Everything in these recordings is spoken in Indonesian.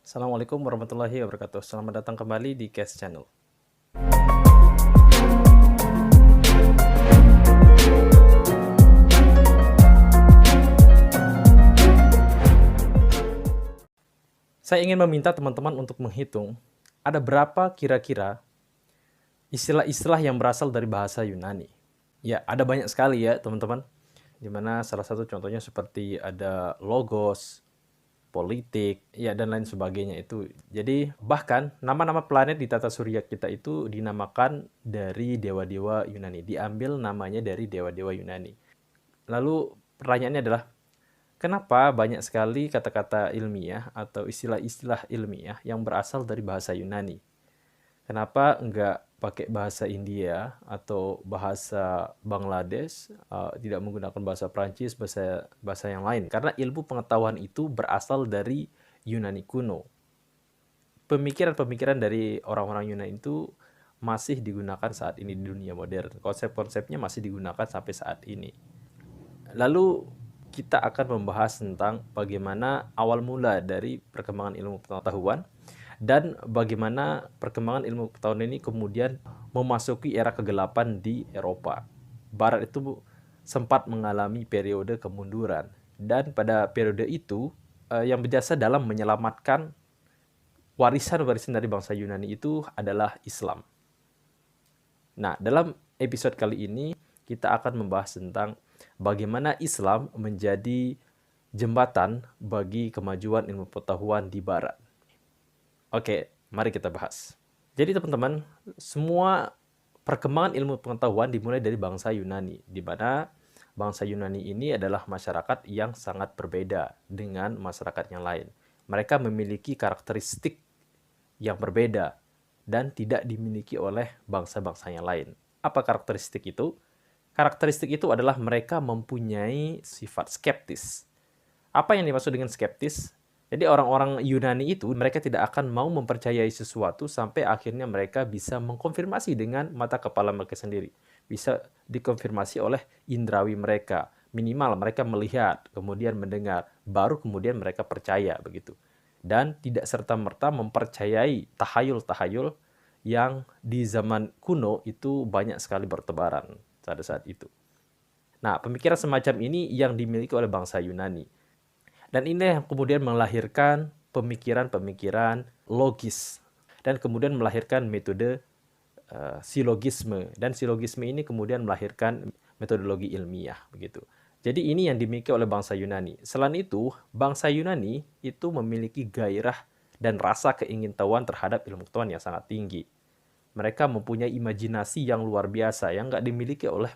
Assalamualaikum warahmatullahi wabarakatuh. Selamat datang kembali di Cast Channel. Saya ingin meminta teman-teman untuk menghitung ada berapa kira-kira istilah-istilah yang berasal dari bahasa Yunani. Ya, ada banyak sekali ya teman-teman. Dimana salah satu contohnya seperti ada logos, politik, ya dan lain sebagainya itu. Jadi bahkan nama-nama planet di tata surya kita itu dinamakan dari dewa-dewa Yunani. Diambil namanya dari dewa-dewa Yunani. Lalu pertanyaannya adalah, kenapa banyak sekali kata-kata ilmiah atau istilah-istilah ilmiah yang berasal dari bahasa Yunani? Kenapa enggak pakai bahasa India atau bahasa Bangladesh, tidak menggunakan bahasa Prancis, bahasa yang lain? Karena ilmu pengetahuan itu berasal dari Yunani kuno. Pemikiran-pemikiran dari orang-orang Yunani itu masih digunakan saat ini di dunia modern. Konsep-konsepnya masih digunakan sampai saat ini. Lalu kita akan membahas tentang bagaimana awal mula dari perkembangan ilmu pengetahuan dan bagaimana perkembangan ilmu pengetahuan ini kemudian memasuki era kegelapan di Eropa. Barat itu sempat mengalami periode kemunduran dan pada periode itu yang berjasa dalam menyelamatkan warisan-warisan dari bangsa Yunani itu adalah Islam. Nah, dalam episode kali ini kita akan membahas tentang bagaimana Islam menjadi jembatan bagi kemajuan ilmu pengetahuan di Barat. Oke, mari kita bahas. Jadi teman-teman, semua perkembangan ilmu pengetahuan dimulai dari bangsa Yunani, di mana bangsa Yunani ini adalah masyarakat yang sangat berbeda dengan masyarakat yang lain. Mereka memiliki karakteristik yang berbeda dan tidak dimiliki oleh bangsa-bangsa yang lain. Apa karakteristik itu? Karakteristik itu adalah mereka mempunyai sifat skeptis. Apa yang dimaksud dengan skeptis? Jadi orang-orang Yunani itu mereka tidak akan mau mempercayai sesuatu sampai akhirnya mereka bisa mengkonfirmasi dengan mata kepala mereka sendiri. Bisa dikonfirmasi oleh indrawi mereka. Minimal mereka melihat, kemudian mendengar, baru kemudian mereka percaya begitu. Dan tidak serta-merta mempercayai tahayul-tahayul yang di zaman kuno itu banyak sekali bertebaran pada saat itu. Nah, pemikiran semacam ini yang dimiliki oleh bangsa Yunani. Dan ini yang kemudian melahirkan pemikiran-pemikiran logis. Dan kemudian melahirkan metode silogisme. Dan silogisme ini kemudian melahirkan metodologi ilmiah. Begitu. Jadi ini yang dimiliki oleh bangsa Yunani. Selain itu, bangsa Yunani itu memiliki gairah dan rasa keingintahuan terhadap ilmu pengetahuan yang sangat tinggi. Mereka mempunyai imajinasi yang luar biasa yang nggak dimiliki oleh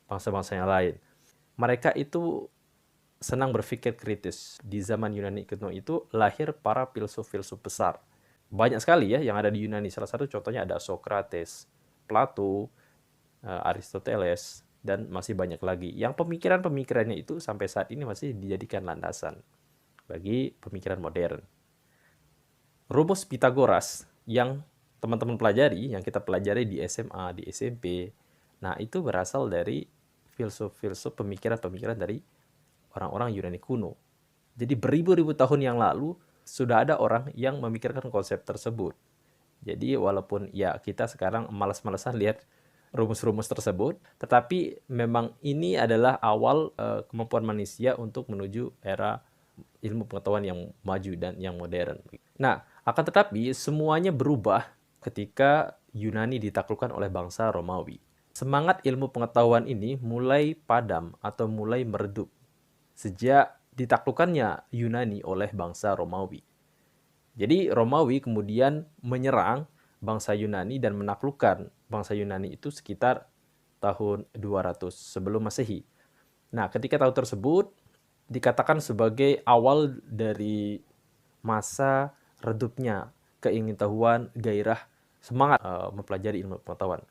bangsa-bangsa yang lain. Mereka itu senang berpikir kritis. Di zaman Yunani kuno itu lahir para filsuf-filsuf besar. Banyak sekali ya yang ada di Yunani. Salah satu contohnya ada Socrates, Plato, Aristoteles, dan masih banyak lagi. Yang pemikiran-pemikirannya itu sampai saat ini masih dijadikan landasan bagi pemikiran modern. Rumus Pythagoras yang teman-teman pelajari, yang kita pelajari di SMA, di SMP, nah itu berasal dari filsuf-filsuf pemikiran-pemikiran dari orang-orang Yunani kuno. Jadi beribu-ribu tahun yang lalu sudah ada orang yang memikirkan konsep tersebut. Jadi walaupun ya kita sekarang malas-malasan lihat rumus-rumus tersebut, tetapi memang ini adalah awal kemampuan manusia untuk menuju era ilmu pengetahuan yang maju dan yang modern. Nah, akan tetapi semuanya berubah ketika Yunani ditaklukkan oleh bangsa Romawi. Semangat ilmu pengetahuan ini mulai padam atau mulai meredup sejak ditaklukkannya Yunani oleh bangsa Romawi. Jadi Romawi kemudian menyerang bangsa Yunani dan menaklukkan bangsa Yunani itu sekitar tahun 200 sebelum Masehi. Nah, ketika tahun tersebut dikatakan sebagai awal dari masa redupnya keingintahuan, gairah, semangat mempelajari ilmu pengetahuan.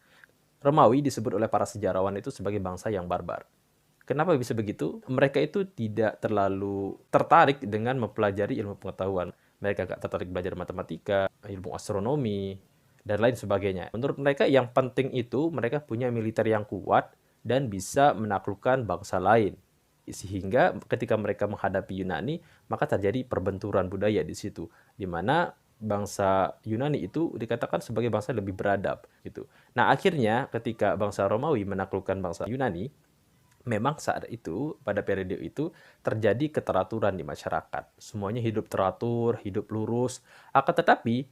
Romawi disebut oleh para sejarawan itu sebagai bangsa yang barbar. Kenapa bisa begitu? Mereka itu tidak terlalu tertarik dengan mempelajari ilmu pengetahuan. Mereka gak tertarik belajar matematika, ilmu astronomi, dan lain sebagainya. Menurut mereka yang penting itu mereka punya militer yang kuat dan bisa menaklukkan bangsa lain. Sehingga ketika mereka menghadapi Yunani, maka terjadi perbenturan budaya di situ, di mana bangsa Yunani itu dikatakan sebagai bangsa lebih beradab gitu. Nah, akhirnya ketika bangsa Romawi menaklukkan bangsa Yunani, memang saat itu, pada periode itu, terjadi keteraturan di masyarakat. Semuanya hidup teratur, hidup lurus. Akan tetapi,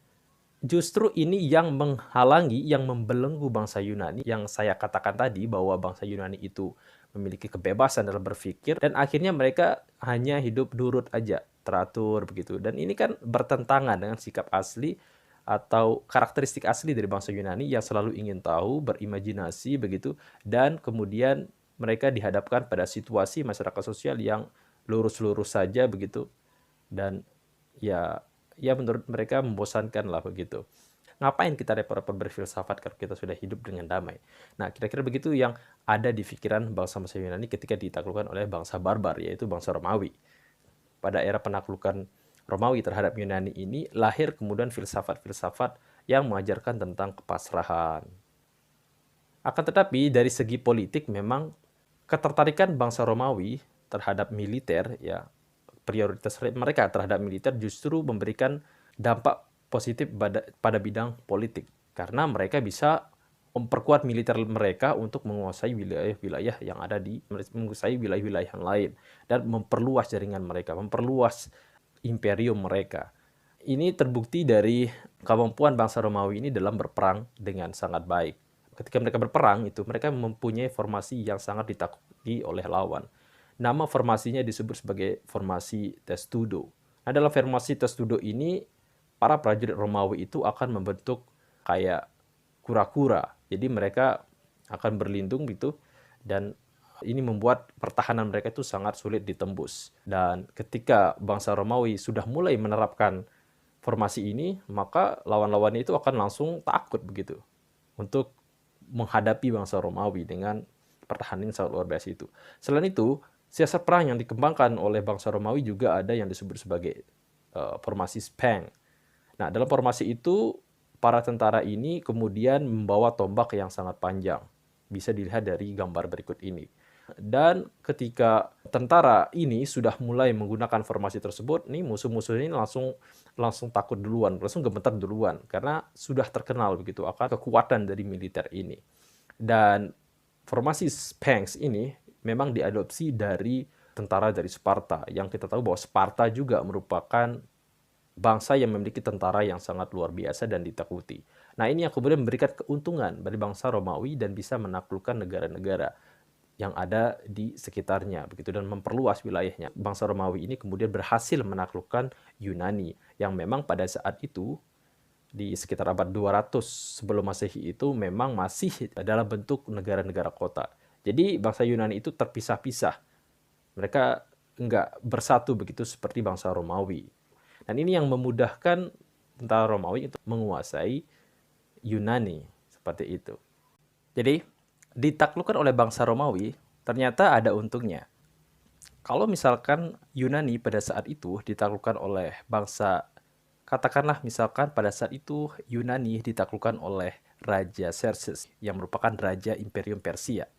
justru ini yang menghalangi, yang membelenggu bangsa Yunani, yang saya katakan tadi bahwa bangsa Yunani itu memiliki kebebasan dalam berpikir, dan akhirnya mereka hanya hidup nurut aja, teratur begitu. Dan ini kan bertentangan dengan sikap asli atau karakteristik asli dari bangsa Yunani yang selalu ingin tahu, berimajinasi begitu, dan kemudian mereka dihadapkan pada situasi masyarakat sosial yang lurus-lurus saja begitu, dan ya ya menurut mereka membosankan lah begitu. Ngapain kita repot-repot berfilsafat kalau kita sudah hidup dengan damai? Nah, kira-kira begitu yang ada di pikiran bangsa-bangsa Yunani ketika ditaklukkan oleh bangsa barbar, yaitu bangsa Romawi. Pada era penaklukan Romawi terhadap Yunani ini, lahir kemudian filsafat-filsafat yang mengajarkan tentang kepasrahan. Akan tetapi, dari segi politik memang ketertarikan bangsa Romawi terhadap militer, ya prioritas mereka terhadap militer justru memberikan dampak positif pada bidang politik, karena mereka bisa memperkuat militer mereka untuk menguasai wilayah-wilayah yang ada menguasai wilayah-wilayah yang lain, dan memperluas jaringan mereka, memperluas imperium mereka. Ini terbukti dari kemampuan bangsa Romawi ini dalam berperang dengan sangat baik. Ketika mereka berperang itu, mereka mempunyai formasi yang sangat ditakuti oleh lawan. Nama formasinya disebut sebagai formasi testudo. Nah, dalam formasi testudo ini, para prajurit Romawi itu akan membentuk kayak kura-kura. Jadi mereka akan berlindung gitu, dan ini membuat pertahanan mereka itu sangat sulit ditembus. Dan ketika bangsa Romawi sudah mulai menerapkan formasi ini, maka lawan-lawannya itu akan langsung takut begitu untuk menghadapi bangsa Romawi dengan pertahanan yang sangat luar biasa itu. Selain itu, siasat perang yang dikembangkan oleh bangsa Romawi juga ada yang disebut sebagai formasi Spang. Nah, dalam formasi itu, para tentara ini kemudian membawa tombak yang sangat panjang. Bisa dilihat dari gambar berikut ini. Dan ketika tentara ini sudah mulai menggunakan formasi tersebut, nih musuh-musuh ini langsung takut duluan, langsung gemetar duluan, karena sudah terkenal begitu akan kekuatan dari militer ini. Dan formasi Spanx ini memang diadopsi dari tentara dari Sparta, yang kita tahu bahwa Sparta juga merupakan bangsa yang memiliki tentara yang sangat luar biasa dan ditakuti. Nah, ini yang kemudian memberikan keuntungan bagi bangsa Romawi dan bisa menaklukkan negara-negara yang ada di sekitarnya begitu, dan memperluas wilayahnya. Bangsa Romawi ini kemudian berhasil menaklukkan Yunani yang memang pada saat itu di sekitar abad 200 sebelum Masehi itu memang masih dalam bentuk negara-negara kota. Jadi bangsa Yunani itu terpisah-pisah. Mereka enggak bersatu begitu seperti bangsa Romawi. Dan ini yang memudahkan tentara Romawi untuk menguasai Yunani seperti itu. Jadi ditaklukkan oleh bangsa Romawi ternyata ada untungnya. Kalau misalkan Yunani pada saat itu ditaklukkan oleh bangsa, katakanlah misalkan pada saat itu Yunani ditaklukkan oleh Raja Xerxes yang merupakan Raja Imperium Persia,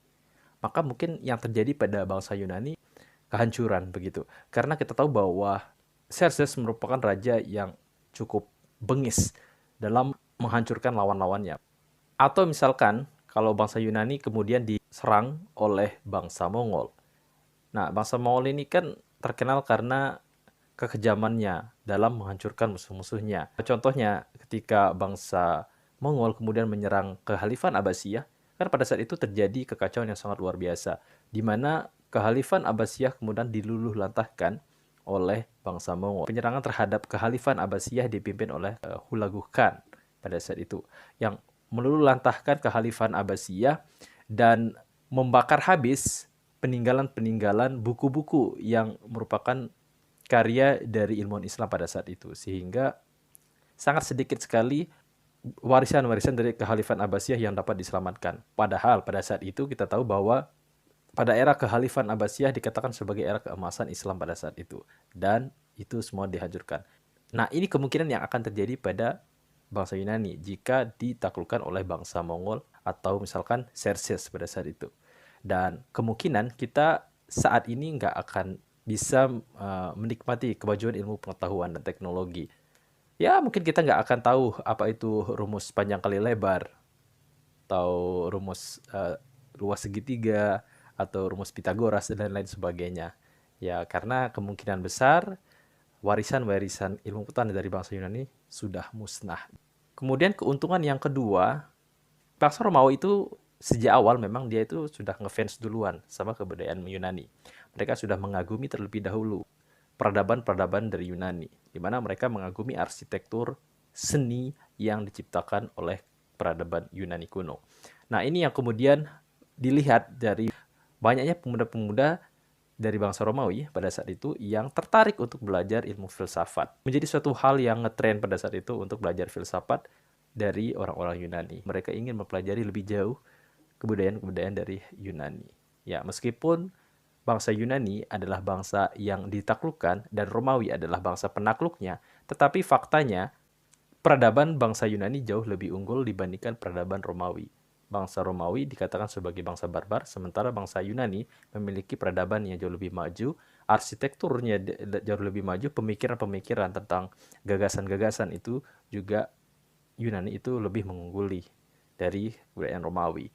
maka mungkin yang terjadi pada bangsa Yunani kehancuran begitu. Karena kita tahu bahwa Xerxes merupakan raja yang cukup bengis dalam menghancurkan lawan-lawannya. Atau misalkan kalau bangsa Yunani kemudian diserang oleh bangsa Mongol. Nah, bangsa Mongol ini kan terkenal karena kekejamannya dalam menghancurkan musuh-musuhnya. Contohnya ketika bangsa Mongol kemudian menyerang Kekhalifan Abbasiyah, kan pada saat itu terjadi kekacauan yang sangat luar biasa, di mana Kekhalifan Abbasiyah kemudian diluluh lantahkan oleh bangsa Mongol. Penyerangan terhadap Kekhalifan Abbasiyah dipimpin oleh Hulagu Khan pada saat itu, yang meluluh lantahkan Kekhalifan Abbasiyah dan membakar habis peninggalan-peninggalan buku-buku yang merupakan karya dari ilmuwan Islam pada saat itu, sehingga sangat sedikit sekali warisan-warisan dari Kekhalifan Abbasiyah yang dapat diselamatkan. Padahal pada saat itu kita tahu bahwa pada era Kekhalifan Abbasiyah dikatakan sebagai era keemasan Islam pada saat itu, dan itu semua dihancurkan. Nah, ini kemungkinan yang akan terjadi pada bangsa Yunani jika ditaklukkan oleh bangsa Mongol atau misalkan Xerxes pada saat itu. Dan kemungkinan kita saat ini nggak akan bisa menikmati kemajuan ilmu pengetahuan dan teknologi. Ya, mungkin kita nggak akan tahu apa itu rumus panjang kali lebar, atau rumus luas segitiga, atau rumus Pitagoras, dan lain sebagainya. Ya, karena kemungkinan besar warisan-warisan ilmu pengetahuan dari bangsa Yunani sudah musnah. Kemudian keuntungan yang kedua, bangsa Romawi itu sejak awal memang dia itu sudah ngefans duluan sama kebudayaan Yunani. Mereka sudah mengagumi terlebih dahulu peradaban-peradaban dari Yunani, di mana mereka mengagumi arsitektur seni yang diciptakan oleh peradaban Yunani kuno. Nah, ini yang kemudian dilihat dari banyaknya pemuda-pemuda dari bangsa Romawi pada saat itu yang tertarik untuk belajar ilmu filsafat. Menjadi suatu hal yang ngetren pada saat itu untuk belajar filsafat dari orang-orang Yunani. Mereka ingin mempelajari lebih jauh kebudayaan-kebudayaan dari Yunani. Ya, meskipun bangsa Yunani adalah bangsa yang ditaklukkan dan Romawi adalah bangsa penakluknya, tetapi faktanya peradaban bangsa Yunani jauh lebih unggul dibandingkan peradaban Romawi. Bangsa Romawi dikatakan sebagai bangsa barbar, sementara bangsa Yunani memiliki peradaban yang jauh lebih maju, arsitekturnya jauh lebih maju, pemikiran-pemikiran tentang gagasan-gagasan itu juga Yunani itu lebih mengungguli dari kebudayaan Romawi.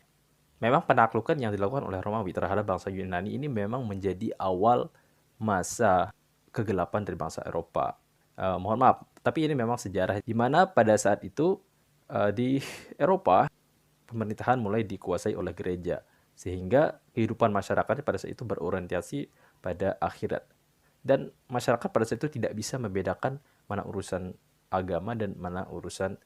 Memang penaklukan yang dilakukan oleh Romawi terhadap bangsa Yunani ini memang menjadi awal masa kegelapan dari bangsa Eropa. Mohon maaf, tapi ini memang sejarah di mana pada saat itu di Eropa pemerintahan mulai dikuasai oleh gereja, sehingga kehidupan masyarakatnya pada saat itu berorientasi pada akhirat. Dan masyarakat pada saat itu tidak bisa membedakan mana urusan agama dan mana urusan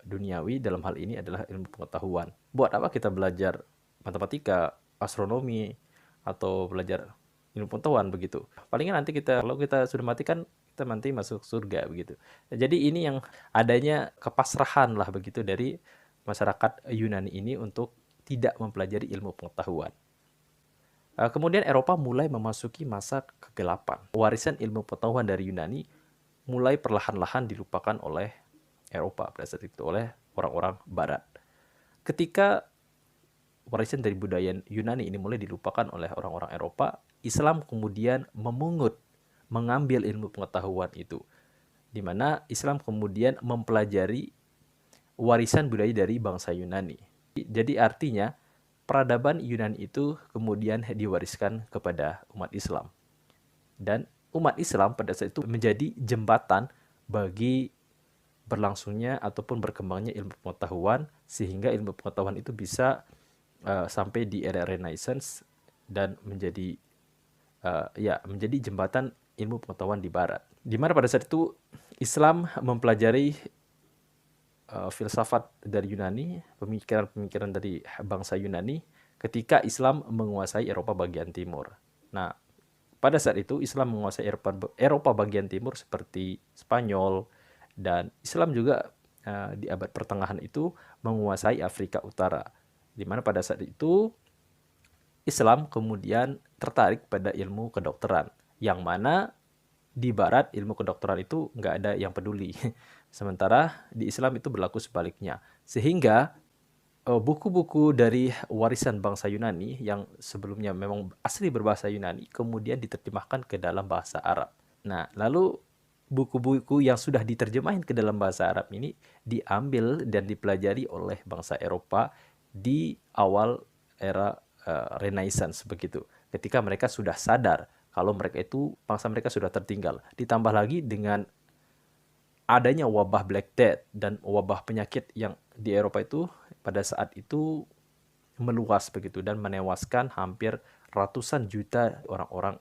duniawi. Dalam hal ini adalah ilmu pengetahuan. Buat apa kita belajar matematika, astronomi, atau belajar ilmu pengetahuan begitu? Palingan nanti kalau kita sudah mati kan kita nanti masuk surga begitu. Jadi ini yang adanya kepasrahan lah begitu dari masyarakat Yunani ini untuk tidak mempelajari ilmu pengetahuan. Kemudian Eropa mulai memasuki masa kegelapan. Warisan ilmu pengetahuan dari Yunani mulai perlahan-lahan dilupakan oleh Eropa pada saat itu, oleh orang-orang Barat. Ketika warisan dari budaya Yunani ini mulai dilupakan oleh orang-orang Eropa, Islam kemudian mengambil ilmu pengetahuan itu, di mana Islam kemudian mempelajari warisan budaya dari bangsa Yunani. Jadi artinya peradaban Yunani itu kemudian diwariskan kepada umat Islam. Dan umat Islam pada saat itu menjadi jembatan bagi berlangsungnya ataupun berkembangnya ilmu pengetahuan, sehingga ilmu pengetahuan itu bisa sampai di era Renaissance dan menjadi jembatan ilmu pengetahuan di Barat. Di mana pada saat itu Islam mempelajari filsafat dari Yunani, pemikiran-pemikiran dari bangsa Yunani ketika Islam menguasai Eropa bagian timur. Nah, pada saat itu Islam menguasai Eropa bagian timur seperti Spanyol, dan Islam juga di abad pertengahan itu menguasai Afrika Utara, di mana pada saat itu Islam kemudian tertarik pada ilmu kedokteran, yang mana di Barat ilmu kedokteran itu nggak ada yang peduli. Sementara di Islam itu berlaku sebaliknya. Sehingga buku-buku dari warisan bangsa Yunani yang sebelumnya memang asli berbahasa Yunani kemudian diterjemahkan ke dalam bahasa Arab. Nah, lalu buku-buku yang sudah diterjemahin ke dalam bahasa Arab ini diambil dan dipelajari oleh bangsa Eropa di awal era Renaissance begitu. Ketika mereka sudah sadar kalau bangsa mereka sudah tertinggal. Ditambah lagi dengan adanya wabah Black Death dan wabah penyakit yang di Eropa itu pada saat itu meluas begitu dan menewaskan hampir ratusan juta orang-orang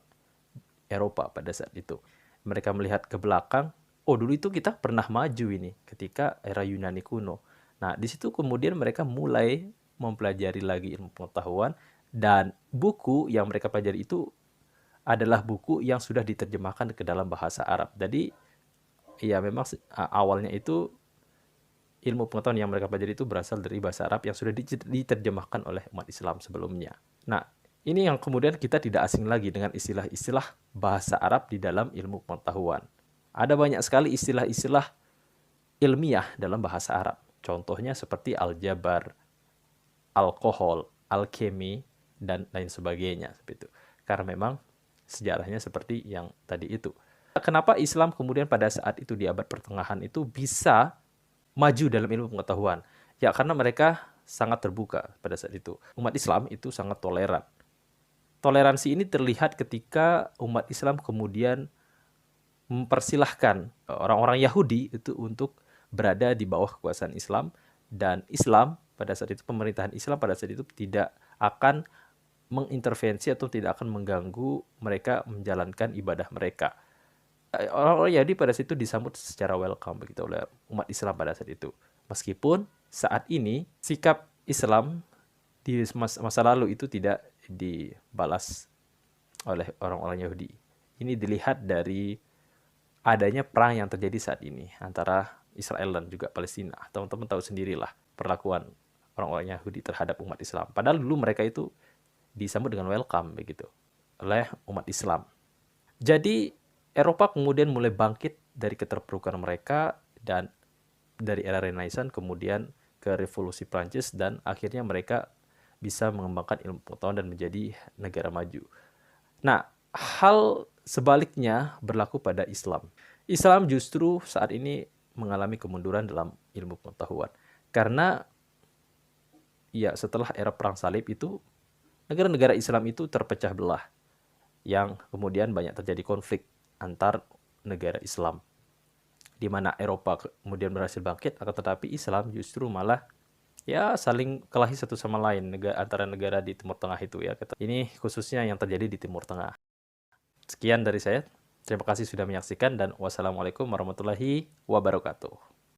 Eropa pada saat itu. Mereka melihat ke belakang, oh dulu itu kita pernah maju ini ketika era Yunani kuno. Nah, di situ kemudian mereka mulai mempelajari lagi ilmu pengetahuan, dan buku yang mereka pelajari itu adalah buku yang sudah diterjemahkan ke dalam bahasa Arab. Jadi ya memang awalnya itu ilmu pengetahuan yang mereka pelajari itu berasal dari bahasa Arab yang sudah diterjemahkan oleh umat Islam sebelumnya. Nah, ini yang kemudian kita tidak asing lagi dengan istilah-istilah bahasa Arab di dalam ilmu pengetahuan. Ada banyak sekali istilah-istilah ilmiah dalam bahasa Arab. Contohnya seperti aljabar, alkohol, alkemi, dan lain sebagainya. Seperti itu. karena memang sejarahnya seperti yang tadi itu. Kenapa Islam kemudian pada saat itu di abad pertengahan itu bisa maju dalam ilmu pengetahuan? Ya karena mereka sangat terbuka pada saat itu. Umat Islam itu sangat toleran. Toleransi ini terlihat ketika umat Islam kemudian mempersilahkan orang-orang Yahudi itu untuk berada di bawah kekuasaan Islam, dan Islam pada saat itu, pemerintahan Islam pada saat itu tidak akan mengintervensi atau tidak akan mengganggu mereka menjalankan ibadah mereka. Orang-orang Yahudi pada saat itu disambut secara welcome begitu oleh umat Islam pada saat itu. Meskipun saat ini sikap Islam di masa lalu itu tidak dibalas oleh orang-orang Yahudi. Ini dilihat dari adanya perang yang terjadi saat ini antara Israel dan juga Palestina. Teman-teman tahu sendirilah perlakuan orang-orang Yahudi terhadap umat Islam. Padahal dulu mereka itu disambut dengan welcome begitu oleh umat Islam. Jadi Eropa kemudian mulai bangkit dari keterpurukan mereka, dan dari era Renaissance kemudian ke revolusi Prancis, dan akhirnya mereka bisa mengembangkan ilmu pengetahuan dan menjadi negara maju. Nah, hal sebaliknya berlaku pada Islam. Islam justru saat ini mengalami kemunduran dalam ilmu pengetahuan. Karena ya setelah era perang salib itu, negara-negara Islam itu terpecah belah, yang kemudian banyak terjadi konflik antar negara Islam, di mana Eropa kemudian berhasil bangkit, akan tetapi Islam justru malah ya saling kelahi satu sama lain antara negara di Timur Tengah itu ya. Ini khususnya yang terjadi di Timur Tengah. Sekian dari saya. Terima kasih sudah menyaksikan, dan wassalamualaikum warahmatullahi wabarakatuh.